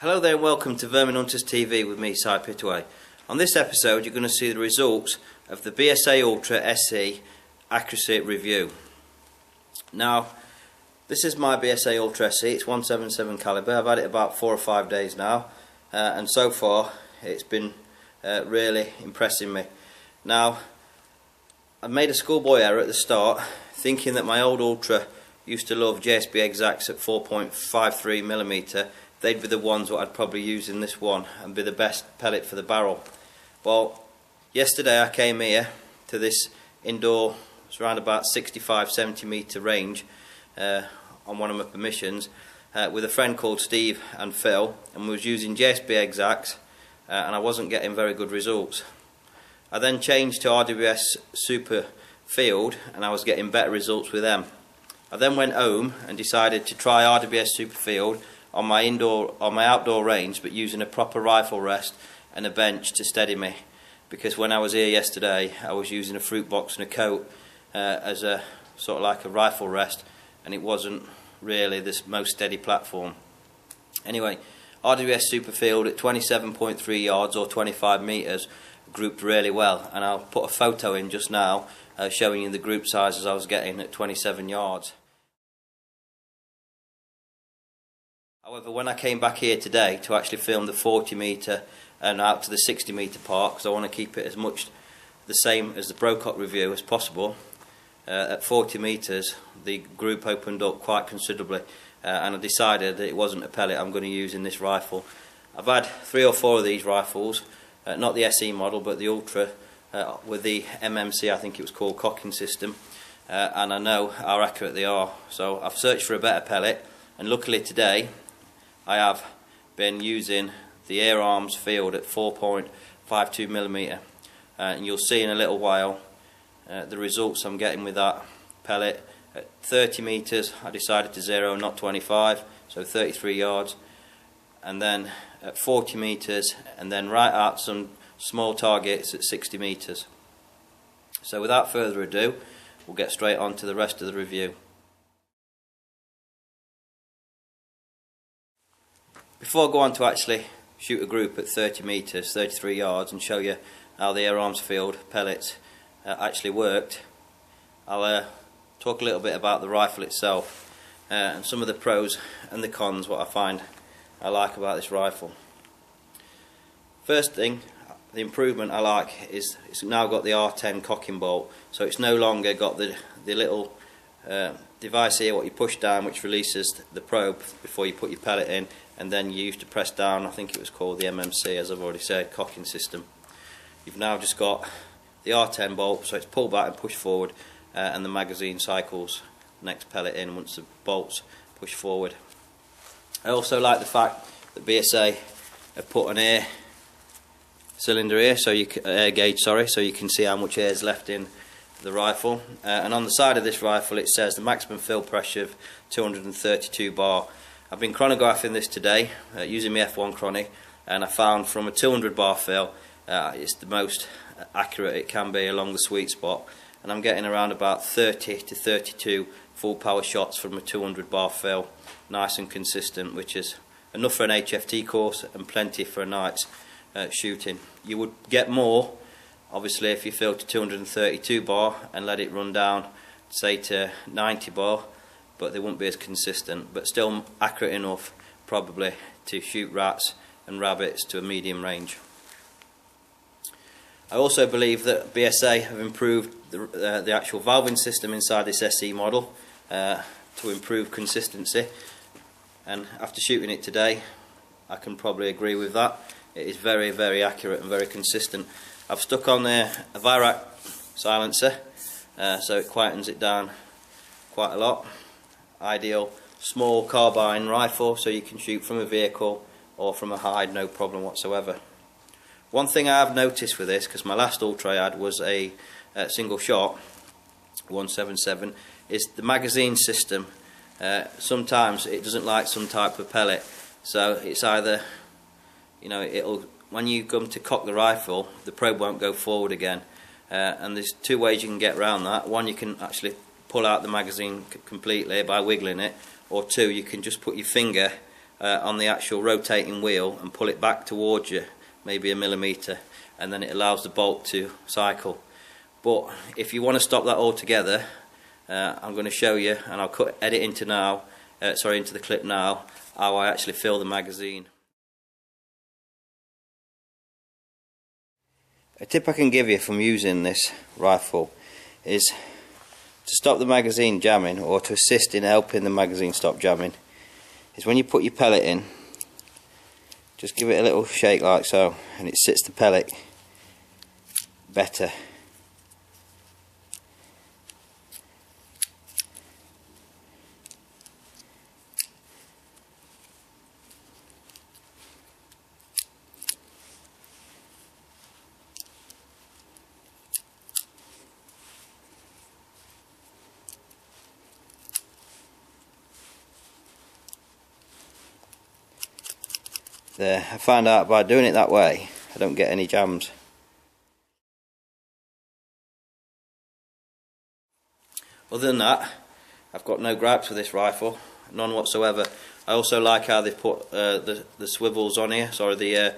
Hello there and welcome to Vermin Hunters TV with me, Pittaway. On this episode you're going to see the results of the BSA Ultra SE accuracy review. Now this is my BSA Ultra SE, it's 177 caliber. I've had it about 4 or 5 days now and so far it's been really impressing me. Now I made a schoolboy error at the start thinking that my old Ultra used to love JSB exacts at 4.53mm. They'd be the ones that I'd probably use in this one and be the best pellet for the barrel. Well, yesterday I came here to this indoor, it's around about 65-70 metre range on one of my permissions with a friend called Steve and Phil, and we was using JSB exacts and I wasn't getting very good results. I then changed to RWS Super Field and I was getting better results with them. I then went home and decided to try RWS Super Field on my outdoor range, but using a proper rifle rest and a bench to steady me, because when I was here yesterday I was using a fruit box and a coat as a sort of like a rifle rest, and it wasn't really this most steady platform. Anyway, RWS Super Field at 27.3 yards or 25 metres grouped really well, and I'll put a photo in just now showing you the group sizes I was getting at 27 yards. However, when I came back here today to actually film the 40 metre and out to the 60 metre part, because I want to keep it as much the same as the Brocock review as possible, at 40 metres the group opened up quite considerably and I decided that it wasn't a pellet I'm going to use in this rifle. I've had 3 or 4 of these rifles, not the SE model but the Ultra with the MMC, I think it was called, cocking system, and I know how accurate they are. So I've searched for a better pellet, and luckily today I have been using the Air Arms Field at 4.52mm, and you'll see in a little while the results I'm getting with that pellet. At 30 metres I decided to zero, not 25, so 33 yards, and then at 40 metres, and then right out some small targets at 60 metres. So without further ado, we'll get straight on to the rest of the review. Before I go on to actually shoot a group at 30 metres, 33 yards, and show you how the Air Arms Field pellets actually worked, I'll talk a little bit about the rifle itself and some of the pros and the cons, what I like about this rifle. First thing, the improvement I like is it's now got the R10 cocking bolt, so it's no longer got the little device here what you push down which releases the probe before you put your pellet in, and then you used to press down, I think it was called the MMC, as I've already said, cocking system. You've now just got the R10 bolt, so it's pull back and push forward, and the magazine cycles next pellet in once the bolts push forward. I also like the fact that BSA have put an air cylinder here, air gauge, sorry, so you can see how much air is left in the rifle, and on the side of this rifle it says the maximum fill pressure of 232 bar. I've been chronographing this today using my F1 chrono, and I found from a 200 bar fill it's the most accurate it can be along the sweet spot, and I'm getting around about 30 to 32 full power shots from a 200 bar fill, nice and consistent, which is enough for an HFT course and plenty for a night's shooting. You would get more obviously if you fill to 232 bar and let it run down say to 90 bar, but they won't be as consistent, but still accurate enough probably to shoot rats and rabbits to a medium range. I also believe that BSA have improved the actual valving system inside this SE model to improve consistency, and after shooting it today I can probably agree with that. It is very, very accurate and very consistent. I've stuck on there a Virac silencer so it quietens it down quite a lot. Ideal small carbine rifle, so you can shoot from a vehicle or from a hide, no problem whatsoever. One thing I have noticed with this, because my last Ultra I had was a single shot 177, is the magazine system. Sometimes it doesn't like some type of pellet, so it's either, you know, when you come to cock the rifle the probe won't go forward again, and there's 2 ways you can get around that. One, you can actually pull out the magazine completely by wiggling it, or 2, you can just put your finger on the actual rotating wheel and pull it back towards you, maybe a millimetre, and then it allows the bolt to cycle. But if you want to stop that altogether, I'm going to show you, and I'll edit into the clip now, how I actually fill the magazine. A tip I can give you from using this rifle is to stop the magazine jamming, or to assist in helping the magazine stop jamming, is when you put your pellet in, just give it a little shake like so, and it sits the pellet better. There, I found out by doing it that way I don't get any jams. Other than that, I've got no gripes with this rifle, none whatsoever. I also like how they put the swivels on here, sorry, the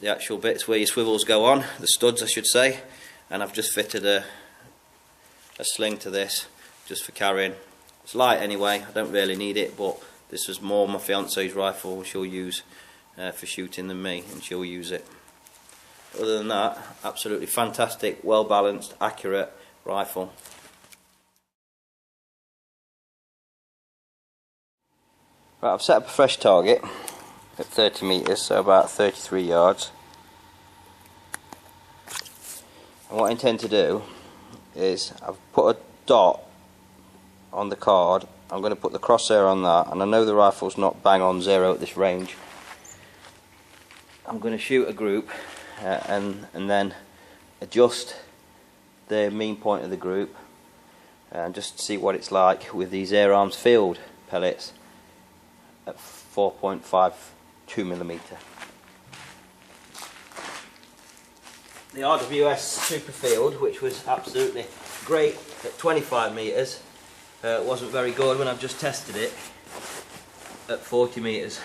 actual bits where your swivels go on, the studs I should say, and I've just fitted a sling to this just for carrying. It's light anyway, I don't really need it, but this was more my fiance's rifle, she'll use for shooting than me, and she'll use it. Other than that, absolutely fantastic, well balanced, accurate rifle. Right, I've set up a fresh target at 30 metres, so about 33 yards. And what I intend to do is, I've put a dot on the card, I'm going to put the crosshair on that, and I know the rifle's not bang on zero at this range. I'm going to shoot a group and then adjust the mean point of the group and just see what it's like with these air arms field pellets at 4.52mm. The RWS Super Field, which was absolutely great at 25 metres, wasn't very good when I've just tested it at 40 metres.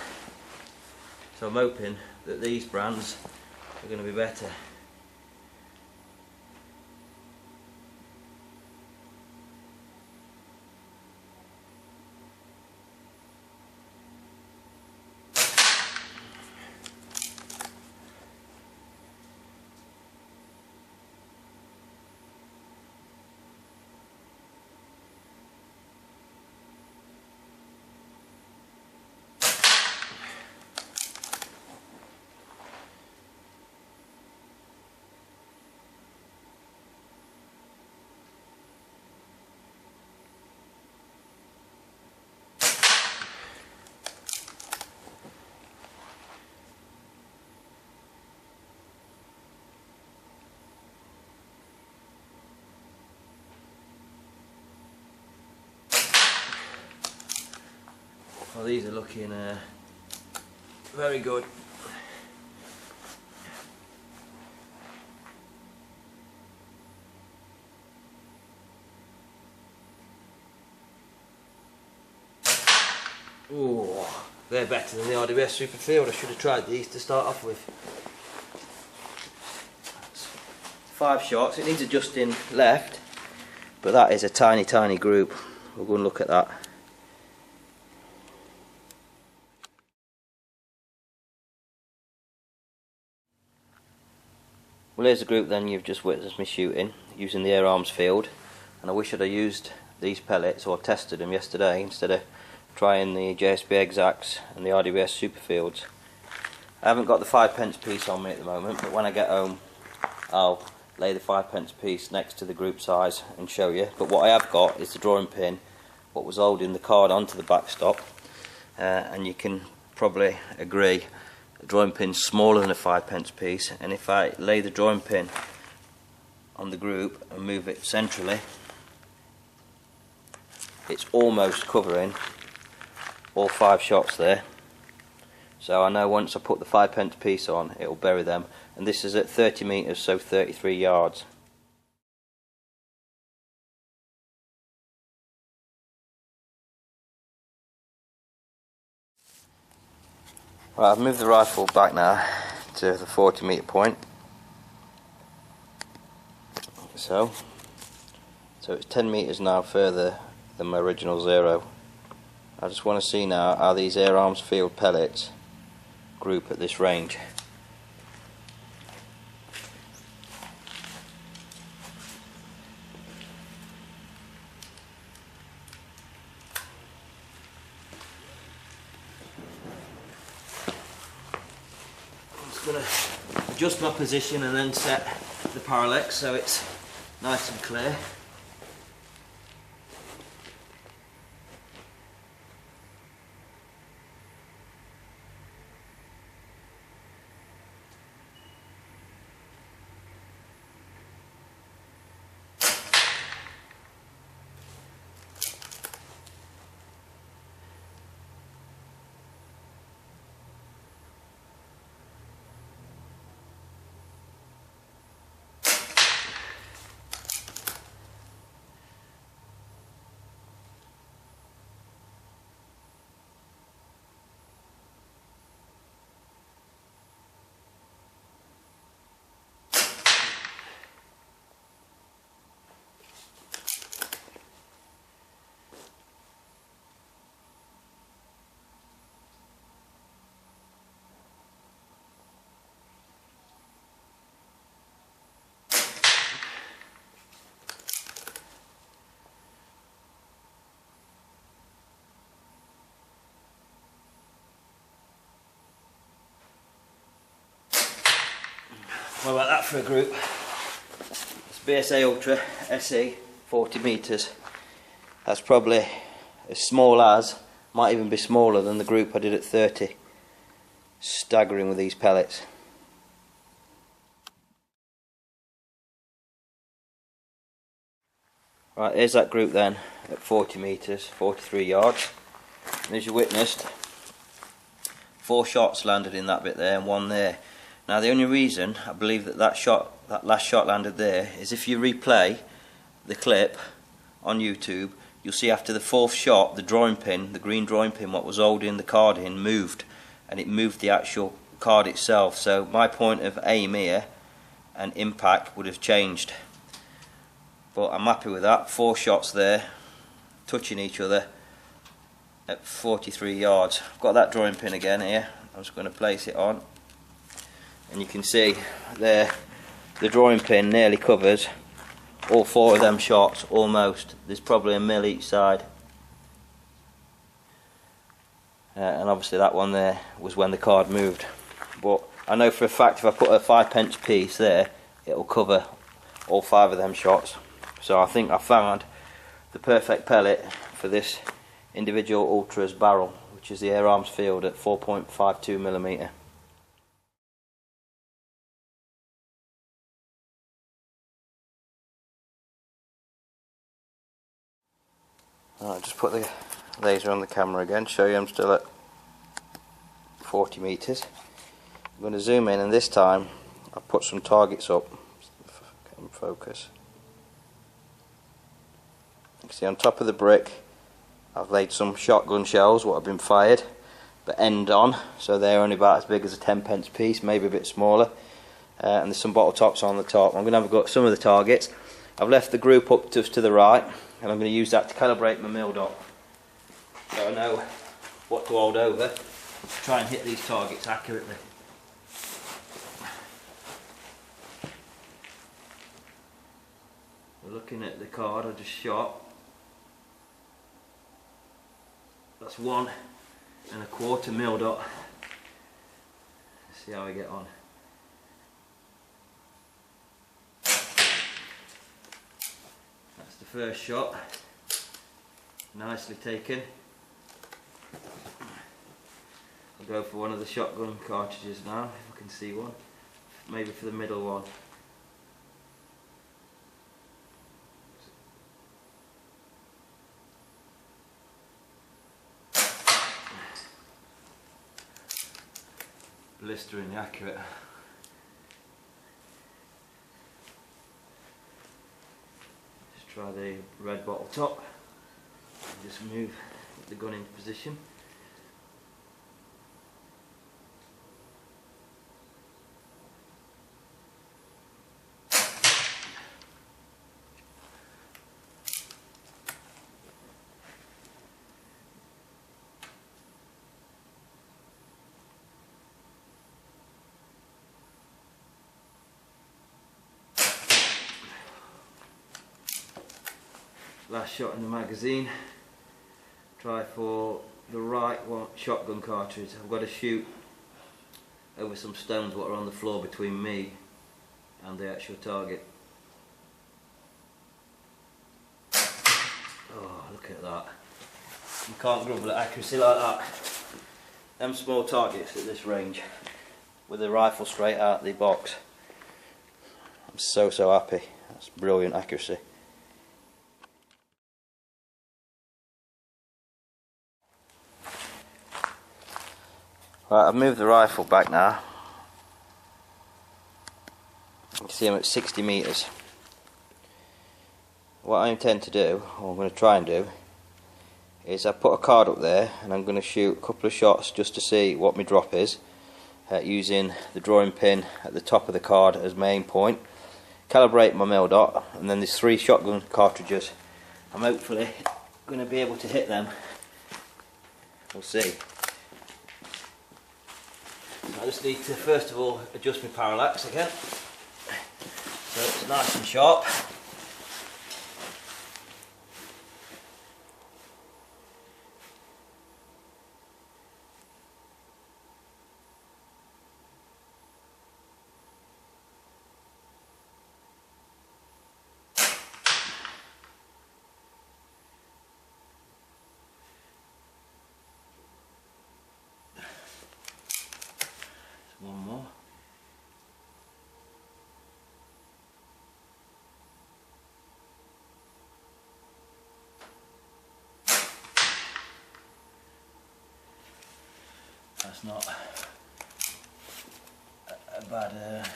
So I'm hoping that these brands are going to be better. Well, these are looking very good. Ooh, they're better than the RWS Super Field. I should have tried these to start off with. 5 shots. It needs adjusting left, but that is a tiny group. We'll go and look at that. Well, here's the group then you've just witnessed me shooting using the air arms field, and I wish I'd have used these pellets or tested them yesterday instead of trying the JSB Exacts and the RWS Super Fields. I haven't got the 5p piece on me at the moment, but when I get home I'll lay the 5p piece next to the group size and show you. But what I have got is the drawing pin, what was holding the card onto the backstop, and you can probably agree the drawing pin's smaller than a 5p piece, and if I lay the drawing pin on the group and move it centrally, it's almost covering all 5 shots there. So I know once I put the 5p piece on, it will bury them, and this is at 30 metres, so 33 yards. Right, I've moved the rifle back now to the 40 metre point. So it's 10 metres now further than my original 0. I just want to see now how these air arms field pellets group at this range. I'm just going to adjust my position and then set the parallax so it's nice and clear. What about that for a group? It's BSA Ultra SE, 40 metres. That's probably as small as, might even be smaller than the group I did at 30. Staggering with these pellets. Right, here's that group then at 40 metres, 43 yards. And as you witnessed, 4 shots landed in that bit there and 1 there. Now the only reason I believe that that last shot landed there is if you replay the clip on YouTube, you'll see after the 4th shot the drawing pin, the green drawing pin what was holding the card in, moved, and it moved the actual card itself. So my point of aim here and impact would have changed. But I'm happy with that. 4 shots there, touching each other at 43 yards. I've got that drawing pin again here. I'm just going to place it on. And you can see there the drawing pin nearly covers all 4 of them shots, almost. There's probably a mil each side. And obviously that one there was when the card moved. But I know for a fact if I put a 5p piece there, it'll cover all 5 of them shots. So I think I found the perfect pellet for this individual Ultra's barrel, which is the air arms field at 4.52mm. Alright, just put the laser on the camera again, show you I'm still at 40 metres. I'm going to zoom in, and this time I've put some targets up. Get them focus. You can see on top of the brick I've laid some shotgun shells what have been fired, but end on, so they're only about as big as a 10p piece, maybe a bit smaller. And there's some bottle tops on the top. I'm going to have a go at some of the targets. I've left the group up to the right, and I'm going to use that to calibrate my mil dot, so I know what to hold over to try and hit these targets accurately. We're looking at the card I just shot. That's 1.25 mil dot. Let's see how we get on. That's the first shot. Nicely taken. I'll go for one of the shotgun cartridges now, if I can see one. Maybe for the middle one. Blisteringly accurate. Just try the red bottle top. Just move the gun into position. last shot in the magazine. Try for the right one shotgun cartridge. I've got to shoot over some stones what are on the floor between me and the actual target. Oh, look at that. You can't grumble at accuracy like that. Them small targets at this range with the rifle straight out the box. I'm so happy. That's brilliant accuracy. Right, I've moved the rifle back now. You can see I'm at 60 metres. What I intend to do, or I'm going to try and do, is I put a card up there and I'm going to shoot a couple of shots just to see what my drop is, using the drawing pin at the top of the card as my aim point, calibrate my mil dot, and then there's 3 shotgun cartridges. I'm hopefully going to be able to hit them. We'll see. I just need to first of all adjust my parallax again so it's nice and sharp. One more. That's not a bad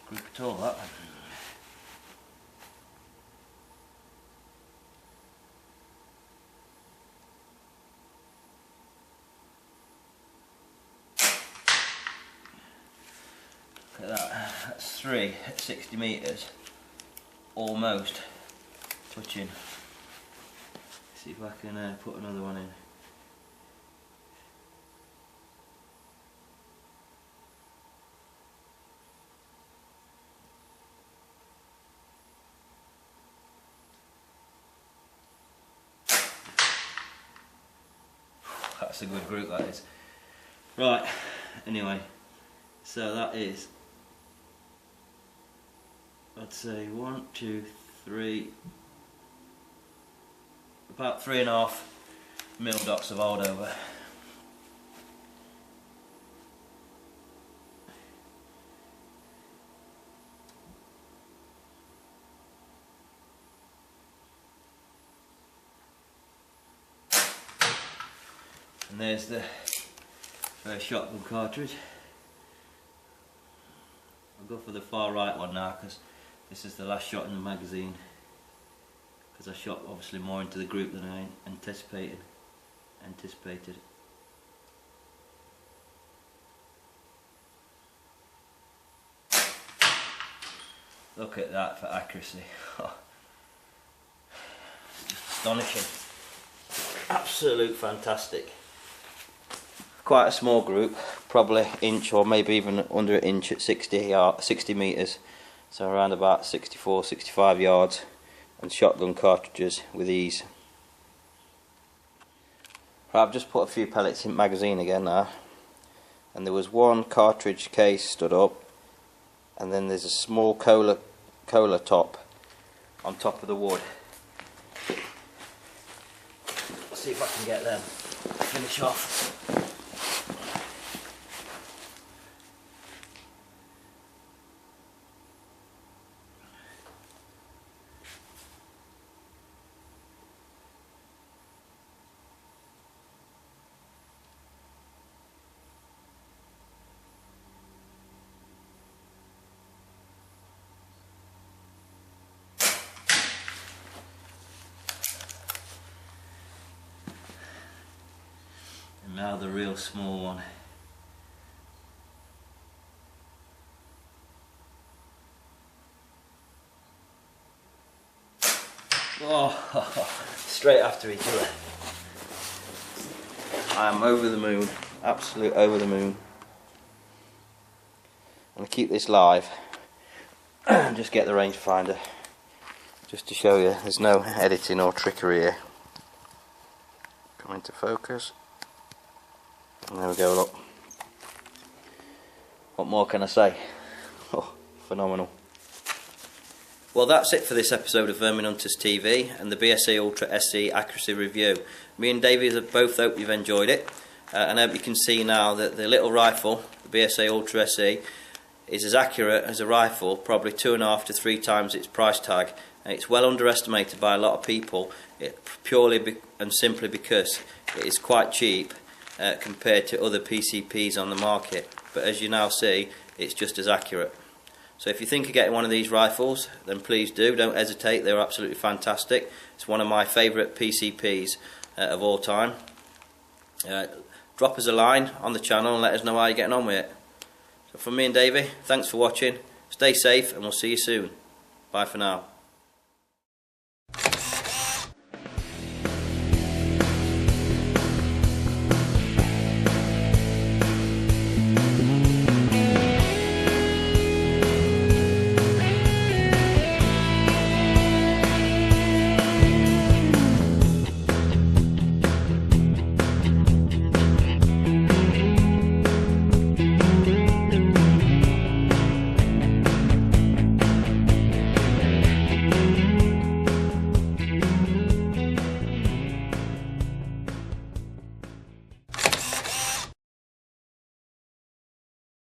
group at all, that. Look at that, that's 3 at 60 metres, almost touching. See if I can put another one in. That's a good group, that is. Right, anyway, so that is, I'd say 1, 2, 3, about 3.5 mil dots of old over. And there's the first shotgun cartridge. I'll go for the far right one now because this is the last shot in the magazine, because I shot obviously more into the group than I anticipated. Look at that for accuracy. It's just astonishing. Absolute fantastic. Quite a small group, probably inch or maybe even under an inch at 60 metres, so around about 64-65 yards, and shotgun cartridges with ease. Right, I've just put a few pellets in the magazine again now, and there was one cartridge case stood up, and then there's a small cola top on top of the wood. Let's see if I can get them to finish off. Now the real small one. Oh, straight after each other. I am over the moon, absolute over the moon. I'm going to keep this live and just get the rangefinder just to show you there's no editing or trickery here. Come into focus, and there we go. Look, what more can I say? Oh, phenomenal. Well, that's it for this episode of Vermin Hunters TV and the BSA Ultra SE accuracy review. Me and Davy both hope you've enjoyed it, and I hope you can see now that the little rifle, the BSA Ultra SE, is as accurate as a rifle, probably 2.5 to 3 times its price tag, and it's well underestimated by a lot of people, purely and simply because it is quite cheap compared to other PCPs on the market. But as you now see, it's just as accurate. So if you think of getting one of these rifles, then please do, don't hesitate, they're absolutely fantastic. It's one of my favourite PCPs of all time. Drop us a line on the channel and let us know how you're getting on with it. So from me and Davy, thanks for watching, stay safe and we'll see you soon. Bye for now.